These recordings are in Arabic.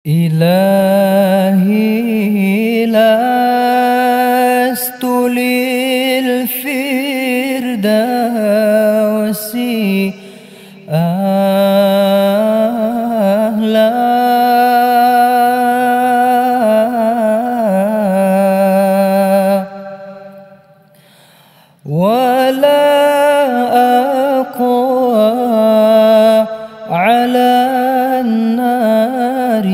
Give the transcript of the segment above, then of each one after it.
إلهي لست للفردوس أهلا ولا أقوى على النار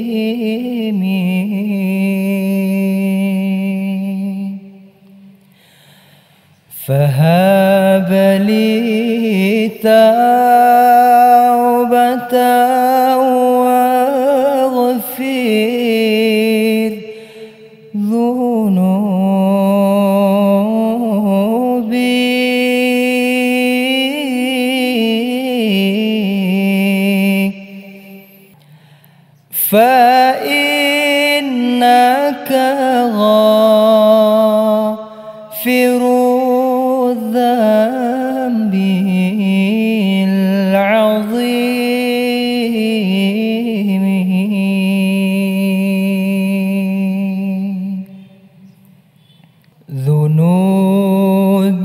الجحيم فهب لي توبة واغفر ذنوبي فإنك غافر الذنب العظيم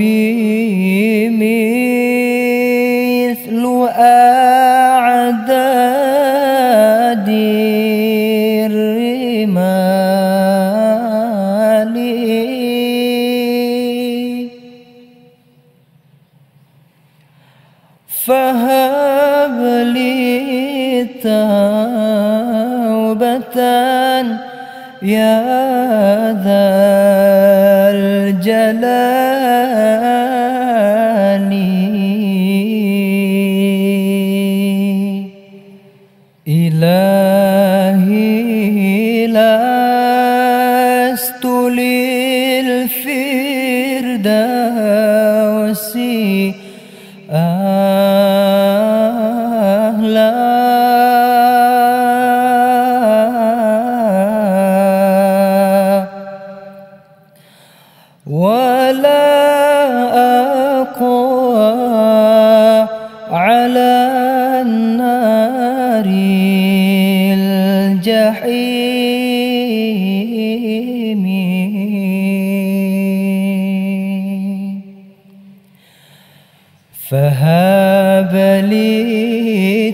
ذنوبي مثل أعداد الرمال فهب لي توبة يا ذا الجلال إلهي لست للفردوس أهلا ولا أقوى على النار الجحيم فهب لي